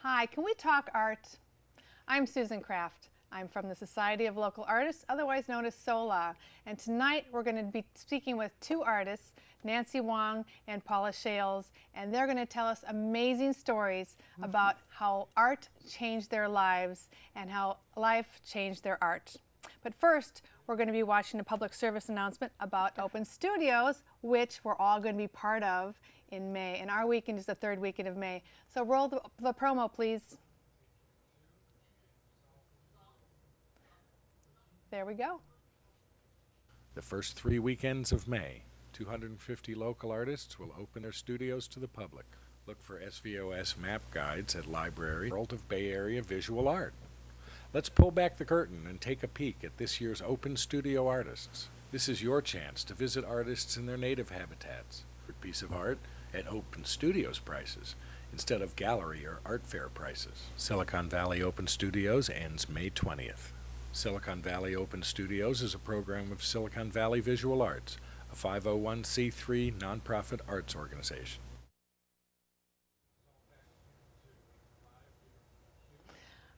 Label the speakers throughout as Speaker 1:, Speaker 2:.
Speaker 1: Hi, can we talk art? I'm Susan Kraft. I'm from the Society of Local Artists, otherwise known as SOLA. And tonight we're going to be speaking with two artists, Nancy Wong and Paula Schales, and they're going to tell us amazing stories about how art changed their lives and how life changed their art. But first, we're going to be watching a public service announcement about Open Studios, which we're all going to be part of in May. And our weekend is the third weekend of May. So roll the promo, please. There we go.
Speaker 2: The first 3 weekends of May, 250 local artists will open their studios to the public. Look for SVOS map guides at Library World of Bay Area Visual Art. Let's pull back the curtain and take a peek at this year's Open Studio artists. This is your chance to visit artists in their native habitats. A piece of art at Open Studios prices instead of gallery or art fair prices. Silicon Valley Open Studios ends May 20th. Silicon Valley Open Studios is a program of Silicon Valley Visual Arts, a 501c3 nonprofit arts organization.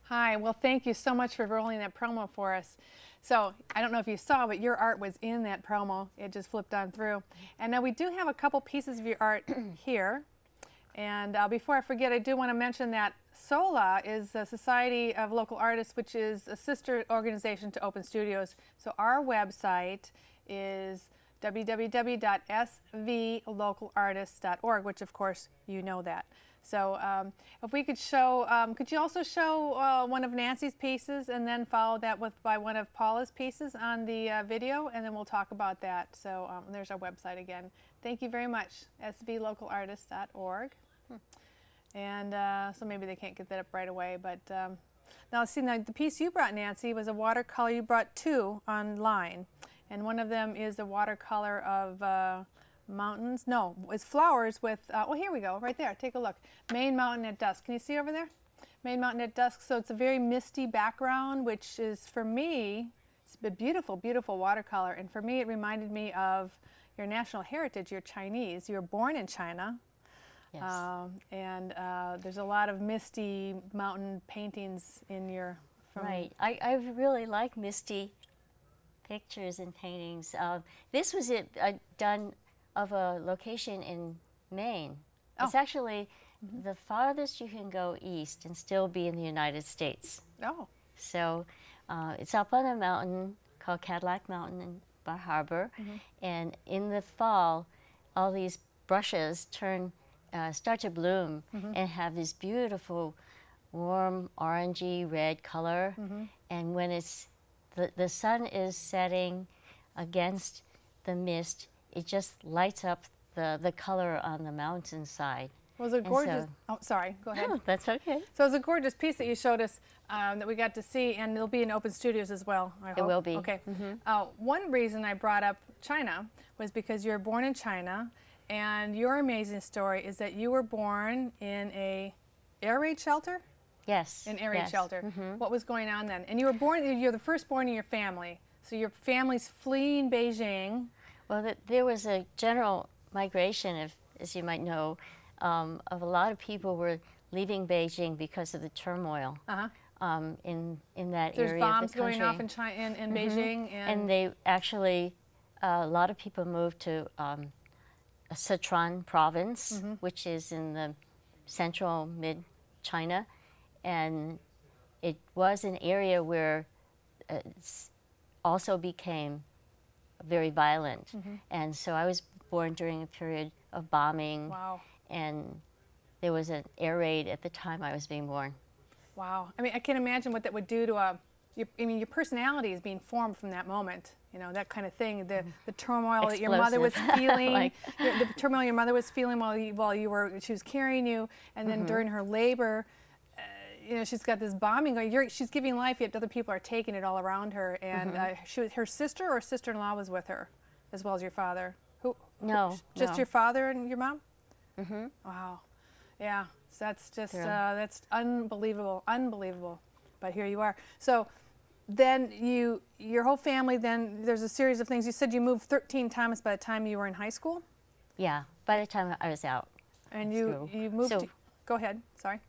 Speaker 1: Hi, well, thank you so much for rolling that promo for us. So, I don't know if you saw, but your art was in that promo. It just flipped on through. And now we do have a couple pieces of your art here. And before I forget, I do want to mention that SOLA is the Society of Local Artists, which is a sister organization to Open Studios. So our website is www.svlocalartists.org, which of course you know that. So if we could show, could you also show one of Nancy's pieces and then follow that by one of Paula's pieces on the video, and then we'll talk about that. So there's our website again. Thank you very much, svlocalartists.org. And so maybe they can't get that up right away, but now see, the piece you brought, Nancy, was a watercolor. You brought two online, and one of them is a watercolor of mountains. No, it's flowers with, oh, here we go, right there, take a look. Main Mountain at Dusk. Can you see over there? Main Mountain at Dusk. So it's a very misty background, which is, for me, it's a beautiful, beautiful watercolor. And for me, it reminded me of your national heritage. You're Chinese. You were born in China. Yes. And there's a lot of misty mountain paintings in your...
Speaker 3: Right. I really like misty pictures and paintings. This was done of a location in Maine. Oh. It's actually the farthest you can go east and still be in the United States.
Speaker 1: Oh.
Speaker 3: So it's up on a mountain called Cadillac Mountain in Bar Harbor. And in the fall, all these brushes start to bloom and have this beautiful warm orangey red color. And when it's the sun is setting against the mist, it just lights up the color on the mountainside.
Speaker 1: Well, it was a gorgeous, oh, sorry, go ahead.
Speaker 3: No, that's okay.
Speaker 1: So it was a gorgeous piece that you showed us that we got to see, and it'll be in Open Studios as well, I hope.
Speaker 3: It will be.
Speaker 1: Okay. One reason I brought up China was because you were born in China, and your amazing story is that you were born in a air raid shelter?
Speaker 3: Yes.
Speaker 1: An air raid shelter. What was going on then? And you were born, you're the firstborn in your family, so your family's fleeing Beijing.
Speaker 3: Well, there was a general migration, as you might know, of a lot of people were leaving Beijing because of the turmoil in that
Speaker 1: There's
Speaker 3: area
Speaker 1: bombs
Speaker 3: of the country.
Speaker 1: going off in China, in Beijing.
Speaker 3: And they actually, a lot of people moved to Sichuan province, which is in the central mid-China. And it was an area where it also became very violent. And so I was born during a period of bombing.
Speaker 1: Wow.
Speaker 3: And there was an air raid at the time I was being born.
Speaker 1: Wow. I mean, I can imagine what that would do to your personality is being formed from that moment. You know, that kind of thing. The turmoil that your mother was feeling, the turmoil your mother was feeling while she was carrying you, and then during her labor, you know, she's got this bombing going. She's giving life, yet other people are taking it all around her. And her sister or sister-in-law was with her, as well as your father.
Speaker 3: No.
Speaker 1: Just your father and your mom? Wow. Yeah. So that's just that's unbelievable, unbelievable. But here you are. So then your whole family. Then there's a series of things. You said you moved 13 times by the time you were in high school.
Speaker 3: Yeah, by the time I was out.
Speaker 1: And you moved. Go ahead. Sorry.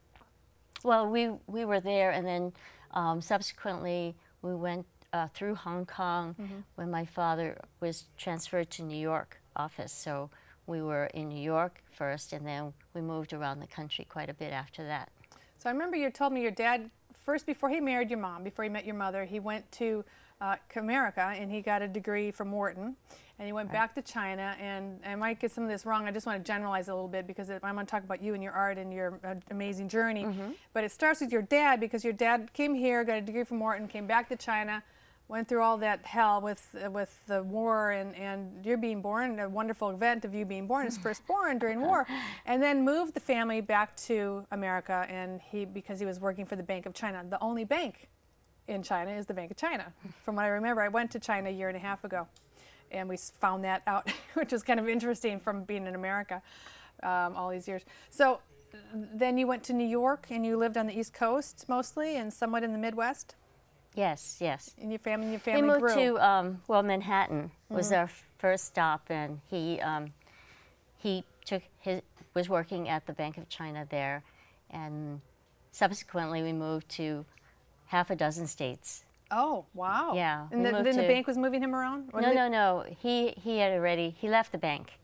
Speaker 3: Well, we were there, and then subsequently we went through Hong Kong when my father was transferred to New York office. So we were in New York first, and then we moved around the country quite a bit after that.
Speaker 1: So I remember you told me your dad, first before he married your mom, before he met your mother, he went to America and he got a degree from Wharton. And he went back to China, and I might get some of this wrong. I just want to generalize a little bit because I want to talk about you and your art and your amazing journey. But it starts with your dad, because your dad came here, got a degree from Wharton, came back to China, went through all that hell with the war and your being born, a wonderful event of you being born, his firstborn during war, and then moved the family back to America, and because he was working for the Bank of China. The only bank in China is the Bank of China. From what I remember, I went to China a year and a half ago, and we found that out, which was kind of interesting from being in America all these years. So then you went to New York, and you lived on the East Coast mostly, and somewhat in the Midwest?
Speaker 3: Yes, yes.
Speaker 1: And your family
Speaker 3: we moved
Speaker 1: grew?
Speaker 3: to, well, Manhattan was our first stop, and he was working at the Bank of China there, and subsequently we moved to half a dozen states.
Speaker 1: Oh, wow.
Speaker 3: Yeah.
Speaker 1: And then the bank was moving him around?
Speaker 3: No. He left the bank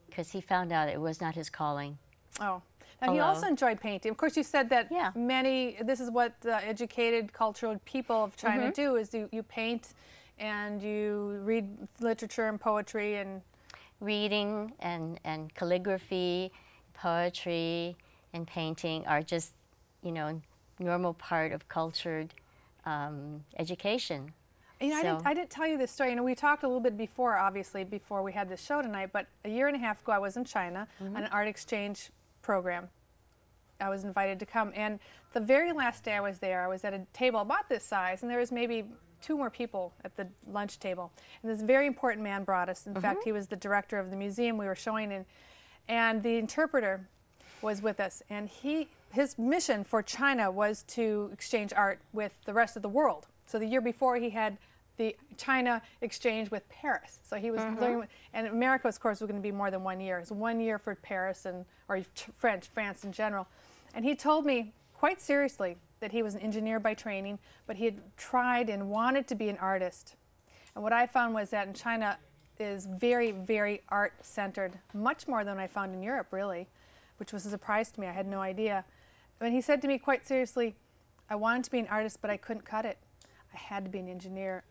Speaker 3: because he found out it was not his calling.
Speaker 1: Oh. Now, he also enjoyed painting. Of course, you said that this is what educated, cultural people of China do, is you paint and you read literature and poetry and...
Speaker 3: Reading and calligraphy, poetry, and painting are just, normal part of cultured education.
Speaker 1: You know, I didn't tell you this story. We talked a little bit before, obviously, before we had this show tonight, but a year and a half ago I was in China on an art exchange program. I was invited to come, and the very last day I was there, I was at a table about this size, and there was maybe 2 more people at the lunch table. And this very important man brought us. In fact, he was the director of the museum we were showing in, and the interpreter was with us, and his mission for China was to exchange art with the rest of the world. So the year before, he had the China exchange with Paris. So he was learning, and America, of course, was going to be more than 1 year. It was 1 year for Paris or France in general. And he told me quite seriously that he was an engineer by training, but he had tried and wanted to be an artist. And what I found was that in China is very, very art-centered, much more than I found in Europe, really, which was a surprise to me. I had no idea. And he said to me quite seriously, I wanted to be an artist, but I couldn't cut it. I had to be an engineer.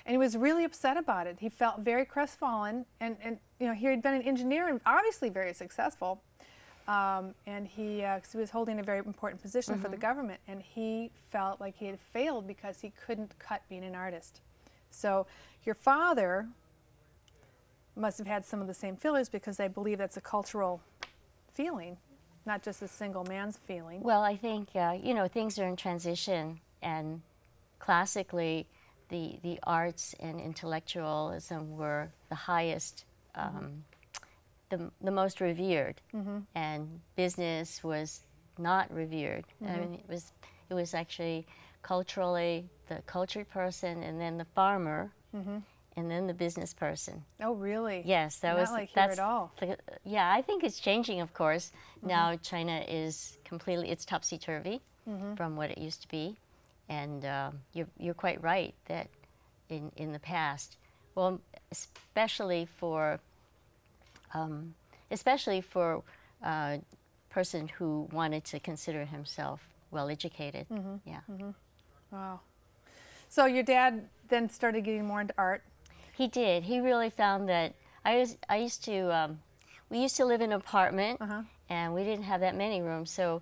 Speaker 1: And he was really upset about it. He felt very crestfallen, and he had been an engineer and obviously very successful. And he was holding a very important position for the government, and he felt like he had failed because he couldn't cut being an artist. So your father must have had some of the same feelings, because I believe that's a cultural feeling, not just a single man's feeling.
Speaker 3: Well, I think, things are in transition, and classically, the arts and intellectualism were the highest, the most revered, and business was not revered. I mean, it was actually culturally the cultured person, and then the farmer, and then the business person.
Speaker 1: Oh, really?
Speaker 3: Yes,
Speaker 1: that's like here at all.
Speaker 3: Yeah, I think it's changing, of course. Now China is completely, it's topsy-turvy from what it used to be. And you're quite right that in the past, well, especially for a person who wanted to consider himself well-educated. Yeah.
Speaker 1: Wow. So your dad then started getting more into art.
Speaker 3: He did. He really found that we used to live in an apartment, and we didn't have that many rooms. So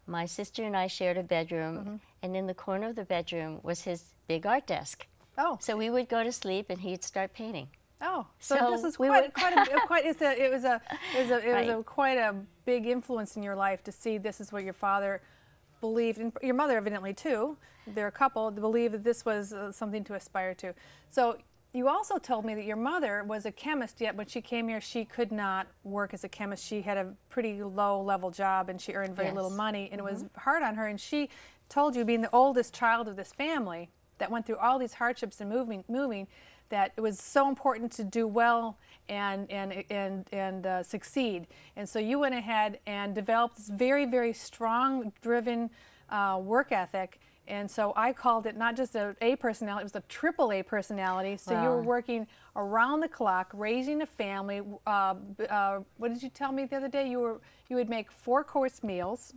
Speaker 3: my sister and I shared a bedroom, and in the corner of the bedroom was his big art desk.
Speaker 1: Oh.
Speaker 3: So we would go to sleep, and he'd start painting.
Speaker 1: Oh, so this is quite a big influence in your life to see this is what your father believed, and your mother evidently too. They're a couple that believe that this was something to aspire to. So you also told me that your mother was a chemist, yet when she came here, she could not work as a chemist. She had a pretty low-level job, and she earned very little money, and it was hard on her. And she told you, being the oldest child of this family that went through all these hardships and moving, that it was so important to do well and succeed. And so you went ahead and developed this very, very strong, driven work ethic. And so I called it not just an A personality, it was a triple A personality. So you were working around the clock, raising a family. What did you tell me the other day? You would make 4-course meals.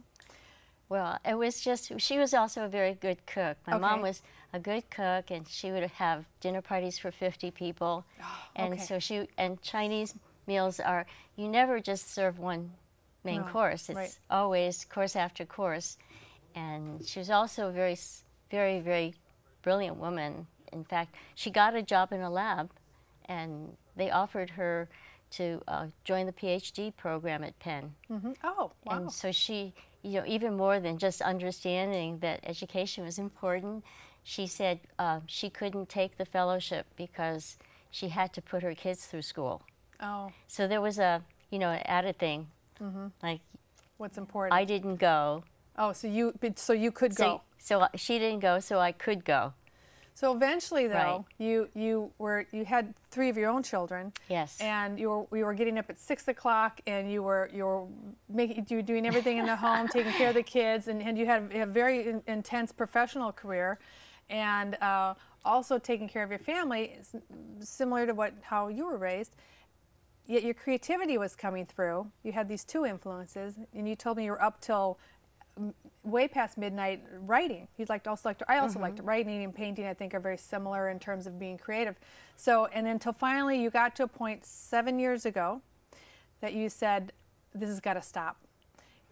Speaker 3: Well, it was just, she was also a very good cook. My mom was a good cook, and she would have dinner parties for 50 people. And so and Chinese meals are, you never just serve one main course. It's always course after course. And she was also a very, very, very brilliant woman. In fact, she got a job in a lab, and they offered her to join the PhD program at Penn.
Speaker 1: Oh, wow.
Speaker 3: And so she, you know, even more than just understanding that education was important, she said she couldn't take the fellowship because she had to put her kids through school.
Speaker 1: Oh.
Speaker 3: So there was a, you know, an added thing, like
Speaker 1: what's important?
Speaker 3: I didn't go.
Speaker 1: Oh, so you could go.
Speaker 3: So she didn't go, so I could go.
Speaker 1: So eventually, though, you had 3 of your own children.
Speaker 3: Yes.
Speaker 1: And you were getting up at 6 o'clock, and you were doing everything in the home, taking care of the kids, and you had a very intense professional career, and also taking care of your family, similar to how you were raised. Yet your creativity was coming through. You had these 2 influences, and you told me you were up till way past midnight writing. I also liked writing and painting. I think are very similar in terms of being creative. So, and then until finally you got to a point 7 years ago that you said, this has got to stop.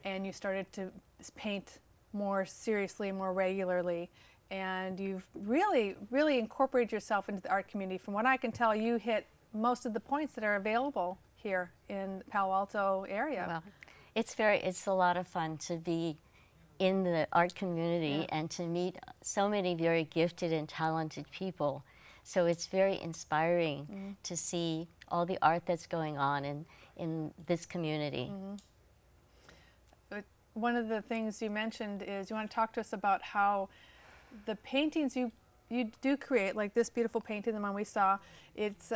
Speaker 1: And you started to paint more seriously, more regularly. And you've really, really incorporated yourself into the art community. From what I can tell, you hit most of the points that are available here in the Palo Alto area.
Speaker 3: Well, it's a lot of fun to be in the art community and to meet so many very gifted and talented people. So it's very inspiring to see all the art that's going on in this community.
Speaker 1: One of the things you mentioned is you want to talk to us about how the paintings you do create, like this beautiful painting, the one we saw, it's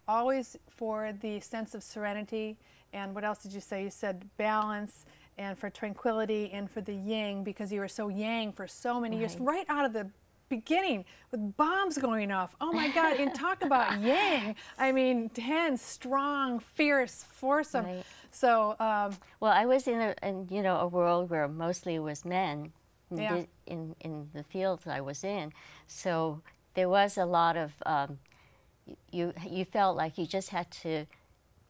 Speaker 1: always for the sense of serenity. And what else did you say? You said balance, and for tranquility, and for the yin, because you were so yang for so many years, right out of the beginning, with bombs going off. Oh my God, and talk about yang. I mean, tense, strong, fierce, foursome. So,
Speaker 3: well, I was in a world where mostly it was men in the fields I was in. So there was a lot of, you felt like you just had to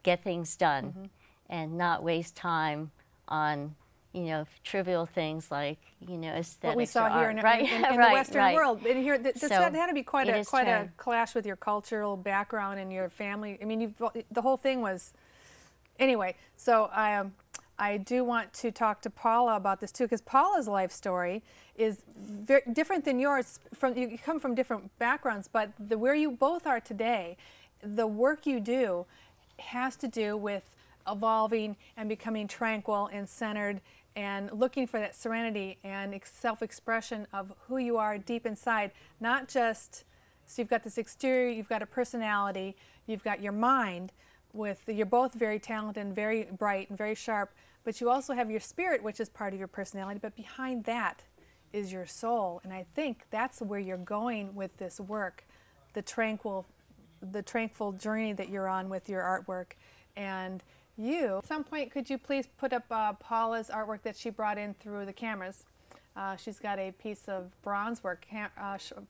Speaker 3: get things done and not waste time on, you know, trivial things like, you know, aesthetics.
Speaker 1: What we saw here in the Western world. And here, that had to be quite a clash with your cultural background and your family. I mean, the whole thing was. Anyway, so I do want to talk to Paula about this too, because Paula's life story is very different than yours. You come from different backgrounds, but where you both are today, the work you do has to do with evolving and becoming tranquil and centered and looking for that serenity and self-expression of who you are deep inside. Not just, so you've got this exterior, you've got a personality, you've got your mind, you're both very talented and very bright and very sharp, but you also have your spirit, which is part of your personality, but behind that is your soul. And I think that's where you're going with this work, the tranquil journey that you're on with your artwork. And at some point, could you please put up Paula's artwork that she brought in through the cameras? She's got a piece of bronze work.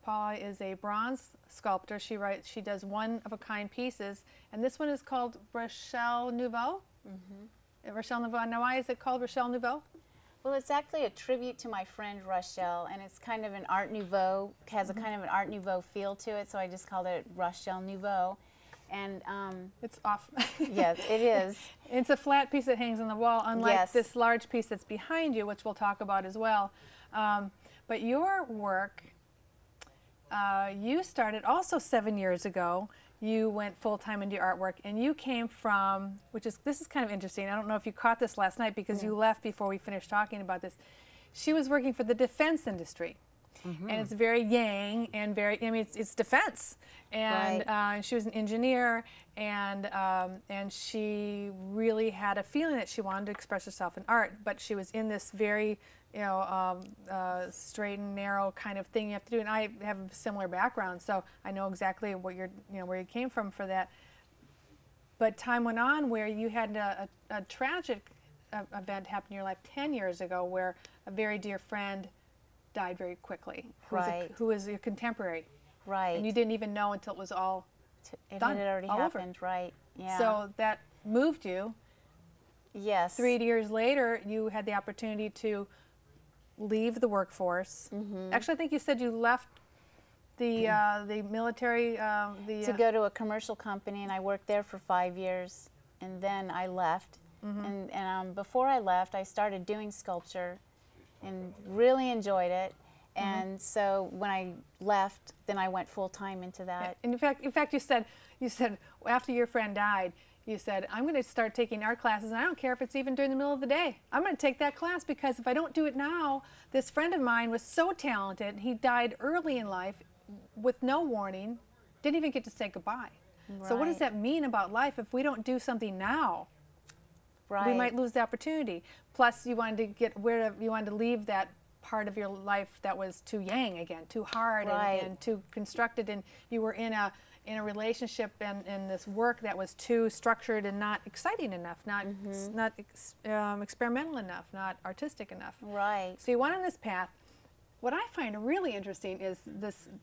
Speaker 1: Paula is a bronze sculptor. She does one-of-a-kind pieces, and this one is called Rochelle Nouveau. Rochelle Nouveau. Now, why is it called Rochelle Nouveau?
Speaker 4: Well, it's actually a tribute to my friend Rochelle, and it's kind of an Art Nouveau, has a kind of an Art Nouveau feel to it, so I just called it Rochelle Nouveau. And
Speaker 1: it's off.
Speaker 4: Yes, it is.
Speaker 1: It's a flat piece that hangs on the wall, unlike this large piece that's behind you, which we'll talk about as well. But your work, you started also 7 years ago. You went full-time into your artwork, and you came from, this is kind of interesting. I don't know if you caught this last night because you left before we finished talking about this. She was working for the defense industry. and it's very yang and very, I mean, it's defense. And she was an engineer, and she really had a feeling that she wanted to express herself in art, but she was in this very, you know, straight and narrow kind of thing you have to do. And I have a similar background, so I know exactly what you're, you know, where you came from for that. But time went on where you had a tragic event happen in your life 10 years ago, where a very dear friend died very quickly, who was your contemporary.
Speaker 4: Right.
Speaker 1: And you didn't even know until it was all done.
Speaker 4: It had already happened, over. Right. Yeah.
Speaker 1: So that moved you.
Speaker 4: Yes.
Speaker 1: 3 years later, you had the opportunity to leave the workforce. Actually, I think you said you left the military.
Speaker 4: To go to a commercial company, and I worked there for 5 years, and then I left. And before I left, I started doing sculpture, and really enjoyed it. And so when I left, then I went full time into that.
Speaker 1: And in fact, you said after your friend died, you said, I'm going to start taking art classes, and I don't care if it's even during the middle of the day. I'm going to take that class, because if I don't do it now, this friend of mine was so talented. He died early in life with no warning, didn't even get to say goodbye. So what does that mean about life if we don't do something now? We might lose the opportunity. Plus, you wanted to get rid of, you wanted to leave that part of your life that was too yang again, too hard and too constructed, and you were in a relationship and in this work that was too structured and not exciting enough, not experimental enough, not artistic enough.
Speaker 4: Right.
Speaker 1: So you went on this path. What I find really interesting is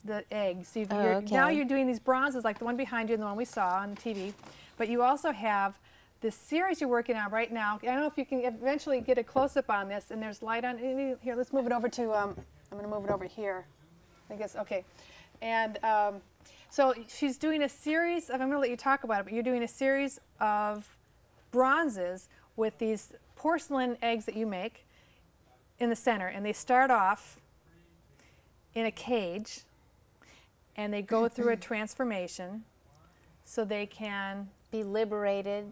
Speaker 1: the eggs. So now you're doing these bronzes like the one behind you and the one we saw on TV, but you also have this series you're working on right now. I don't know if you can eventually get a close-up on this, and there's light on it. Here, let's move it over to, I'm going to move it over here. I guess, okay. And so she's doing a series of, I'm going to let you talk about it, but you're doing a series of bronzes with these porcelain eggs that you make in the center. And they start off in a cage, and they go through a transformation so they can
Speaker 4: be liberated,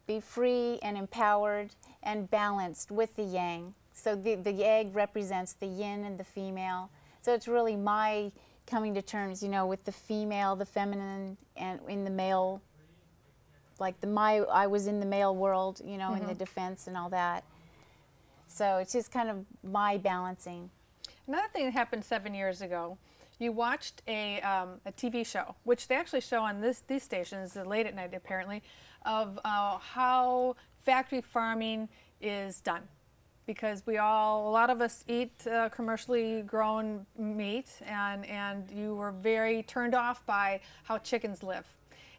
Speaker 4: be free and empowered and balanced with the yang. So the egg represents the yin and the female. So it's really my coming to terms, you know, with the female, the feminine, and in the male. Like I was in the male world, you know, in the defense and all that. So it's just kind of my balancing.
Speaker 1: Another thing that happened 7 years ago, you watched a TV show, which they actually show on these stations late at night apparently, of how factory farming is done. Because a lot of us eat commercially grown meat, and you were very turned off by how chickens live.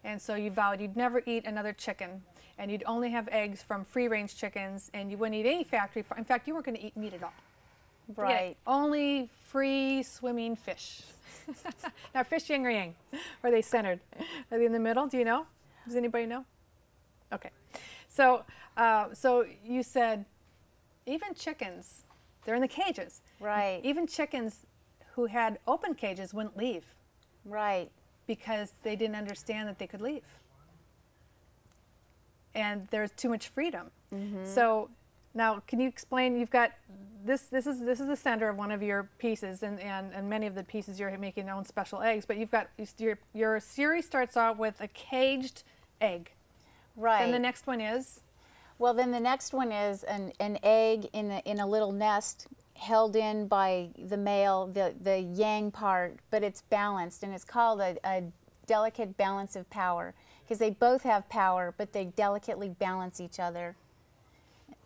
Speaker 1: And so you vowed you'd never eat another chicken, and you'd only have eggs from free-range chickens, and you wouldn't eat any factory. In fact, you weren't going to eat meat at all.
Speaker 4: Right.
Speaker 1: Only free swimming fish. Now, fish yin or yang? Or are they centered? Are they in the middle? Do you know? Does anybody know? Okay. So, so you said, even chickens, they're in the cages.
Speaker 4: Right.
Speaker 1: Even chickens who had open cages wouldn't leave.
Speaker 4: Right. Because
Speaker 1: they didn't understand that they could leave. And there's too much freedom. So now, can you explain, you've got, this is the center of one of your pieces, and many of the pieces you're making their own special eggs, but you've got, your series starts out with a caged egg.
Speaker 4: Right.
Speaker 1: And the next one is?
Speaker 4: Well, then the next one is an egg in a little nest held in by the male, the yang part, but it's balanced, and it's called a delicate balance of power, because they both have power, but they delicately balance each other.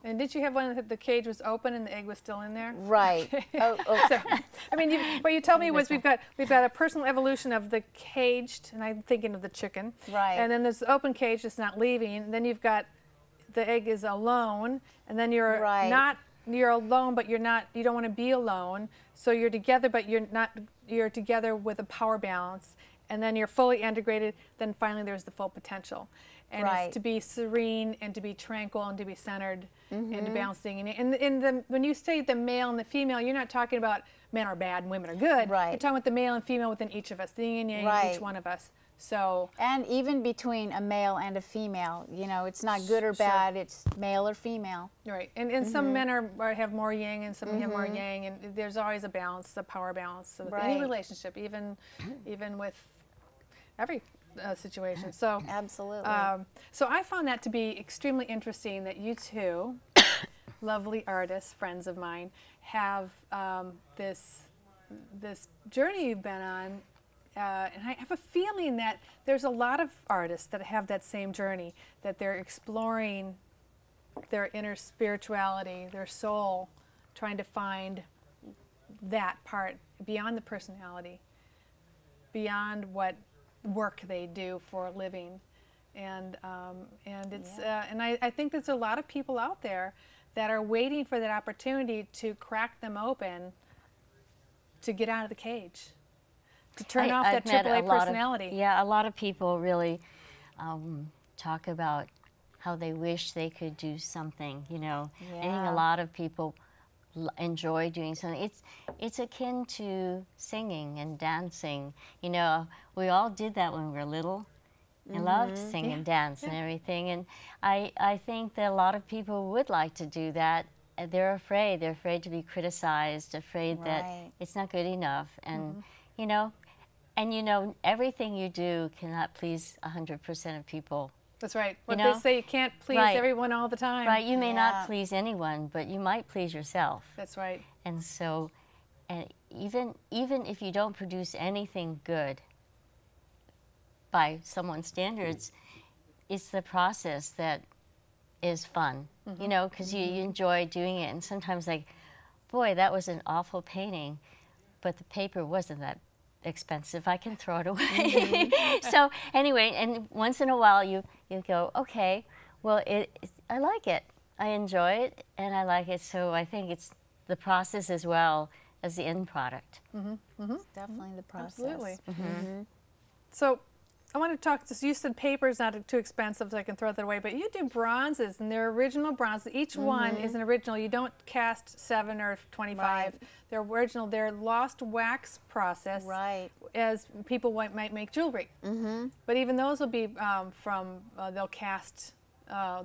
Speaker 1: And did you have one that the cage was open and the egg was still in there?
Speaker 4: Right.
Speaker 1: So, I mean, what you told me was we've got a personal evolution of the caged, and I'm thinking of the chicken. Right. And then there's the open cage that's not leaving. And then you've got the egg is alone, and then you're you're alone, but you don't want to be alone. So you're together, but you're together with a power balance. And then you're fully integrated. Then finally there's the full potential. And it's to be serene and to be tranquil and to be centered and to balancing. And when you say the male and the female, you're not talking about men are bad and women are good. Right. You're talking about the male and female within each of us, the yin and yang in each one of us. So,
Speaker 4: and even between a male and a female, you know, it's not good or bad, it's male or female.
Speaker 1: right, and some men have more yin and some have more yang, and there's always a balance, a power balance with any
Speaker 4: Right.
Speaker 1: relationship, even with every situation. So,
Speaker 4: Absolutely.
Speaker 1: so I found that to be extremely interesting that you two, lovely artists, friends of mine, have this journey you've been on. And I have a feeling that there's a lot of artists that have that same journey, that they're exploring their inner spirituality, their soul, trying to find that part beyond the personality, beyond what work they do for a living. And it's and I think there's a lot of people out there that are waiting for that opportunity to crack them open, to get out of the cage, to turn off that AAA personality.
Speaker 3: Yeah, a lot of people really talk about how they wish they could do something, you know. I think a lot of people enjoy doing something. It's akin to singing and dancing. You know, we all did that when we were little and loved to sing and dance and everything. And I think that a lot of people would like to do that. They're afraid. They're afraid to be criticized, afraid that it's not good enough. And, you know, everything you do cannot please 100% of people.
Speaker 1: That's right. What they say, you can't please everyone all the time.
Speaker 3: Right, you may not please anyone, but you might please yourself.
Speaker 1: That's right.
Speaker 3: And so, and even if you don't produce anything good by someone's standards, it's the process that is fun, you know, because you enjoy doing it. And sometimes like, boy, that was an awful painting, but the paper wasn't that expensive. I can throw it away. So anyway, and once in a while you go, okay, well, I like it. I enjoy it, and I like it. So I think it's the process as well as the end product.
Speaker 4: Definitely the process.
Speaker 1: Absolutely. So I want to talk, so you said paper's not too expensive, so I can throw that away, but you do bronzes, and they're original bronzes. Each one is an original. You don't cast 7 or 25.
Speaker 4: Right.
Speaker 1: They're original. They're lost wax process,
Speaker 4: Right.
Speaker 1: as people might make jewelry. But even those will be from, they'll cast,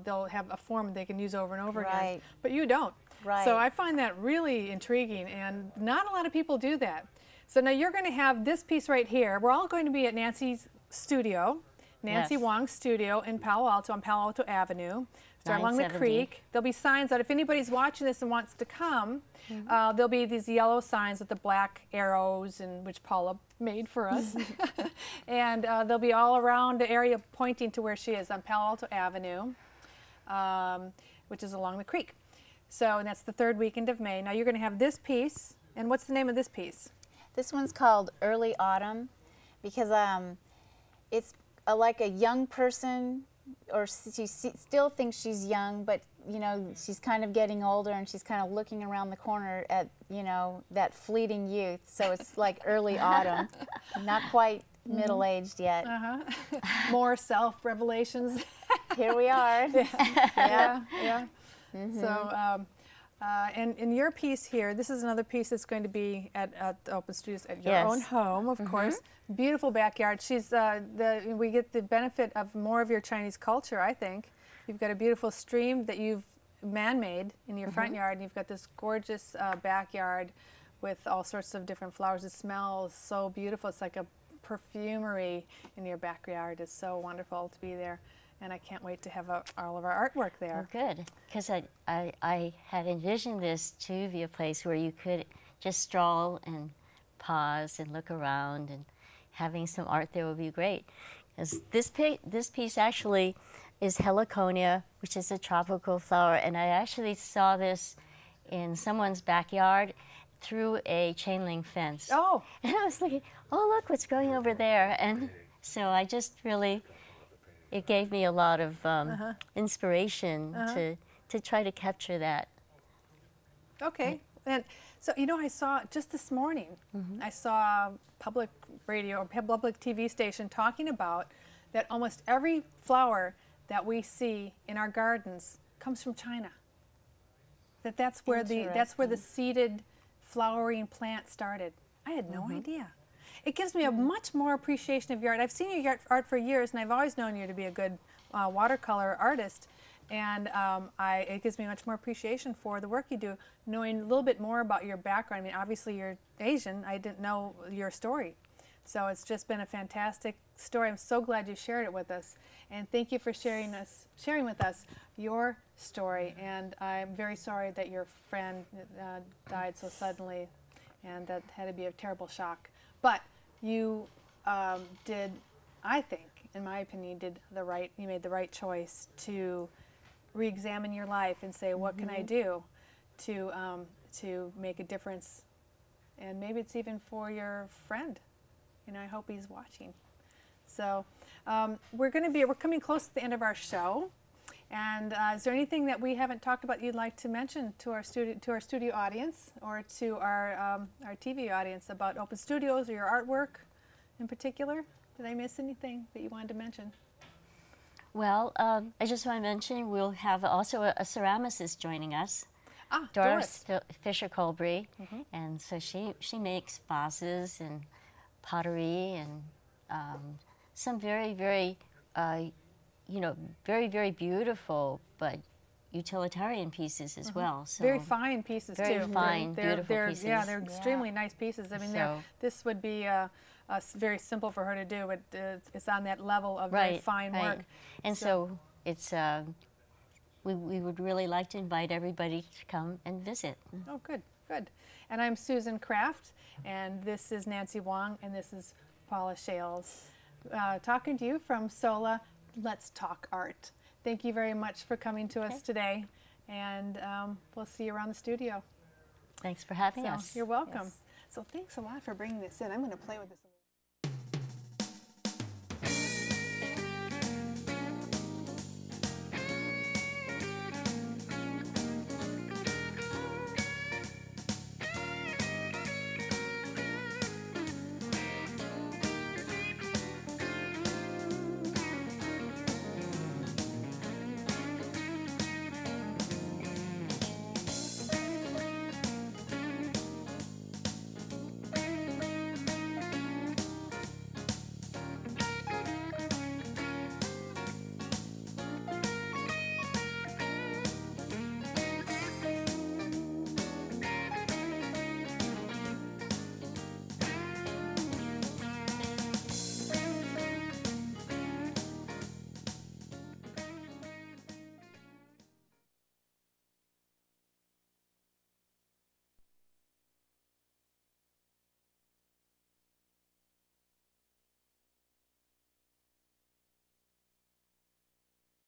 Speaker 1: they'll have a form they can use over and over again.
Speaker 4: Right.
Speaker 1: But you don't.
Speaker 4: Right.
Speaker 1: So I find that really intriguing, and not a lot of people do that. So now you're going to have this piece right here. We're all going to be at Nancy's studio, Nancy Wong's studio in Palo Alto, on Palo Alto Avenue. So along the creek. There'll be signs out. If anybody's watching this and wants to come, there'll be these yellow signs with the black arrows, and which Paula made for us. And they'll be all around the area pointing to where she is on Palo Alto Avenue, which is along the creek. So, and that's the 3rd weekend of May. Now you're going to have this piece. And what's the name of this piece?
Speaker 4: This one's called Early Autumn because it's like a young person, or she still thinks she's young, but you know, she's kind of getting older, and she's kind of looking around the corner at, you know, that fleeting youth. So it's like early autumn, not quite middle-aged yet.
Speaker 1: More self-revelations.
Speaker 4: Here we are.
Speaker 1: Yeah. So, and in your piece here, this is another piece that's going to be at the Open Studios at your own home, of course. Beautiful backyard. We get the benefit of more of your Chinese culture, I think. You've got a beautiful stream that you've man-made in your front yard, and you've got this gorgeous backyard with all sorts of different flowers. It smells so beautiful. It's like a perfumery in your backyard. It's so wonderful to be there. And I can't wait to have all of our artwork there.
Speaker 3: Well, good, because I had envisioned this to be a place where you could just stroll and pause and look around, and having some art there would be great. Because this piece actually is heliconia, which is a tropical flower, and I actually saw this in someone's backyard through a chain link fence.
Speaker 1: Oh!
Speaker 3: And I was looking, oh, look what's growing over there. And so I just really, it gave me a lot of inspiration to try to capture that.
Speaker 1: Okay. And so, you know, I saw just this morning, I saw public radio or public TV station talking about that almost every flower that we see in our gardens comes from China. That's where the seeded flowering plant started. I had no idea. it gives me a much more appreciation of your art. I've seen your art for years, and I've always known you to be a good watercolor artist. And it gives me much more appreciation for the work you do, knowing a little bit more about your background. I mean, obviously you're Asian. I didn't know your story. So it's just been a fantastic story. I'm so glad you shared it with us. And thank you for sharing with us your story. And I'm very sorry that your friend died so suddenly, and that had to be a terrible shock. But you did, I think, in my opinion, you made the right choice to re-examine your life and say, what can I do to make a difference? And maybe it's even for your friend. You know, I hope he's watching. So we're coming close to the end of our show. And is there anything that we haven't talked about you'd like to mention to our studio audience, or to our TV audience, about Open Studios or your artwork in particular? Did I miss anything that you wanted to mention?
Speaker 3: Well, I just want to mention we'll have also a ceramicist joining us, Doris Fisher-Colbury, and so she makes vases and pottery and some very, very, very, very beautiful but utilitarian pieces as well. So
Speaker 1: very fine pieces too.
Speaker 3: Very fine, beautiful pieces.
Speaker 1: Yeah, they're extremely nice pieces. I mean, this would be very simple for her to do, but it's on that level of very fine work.
Speaker 3: And so it's we would really like to invite everybody to come and visit.
Speaker 1: Oh, good, good. And I'm Susan Kraft, and this is Nancy Wong, and this is Paula Schales, talking to you from SOLA Let's Talk Art. Thank you very much for coming to us today, and we'll see you around the studio.
Speaker 3: Thanks for having us.
Speaker 1: You're welcome.
Speaker 3: Yes.
Speaker 1: So thanks a lot for bringing this in. I'm going to play with this.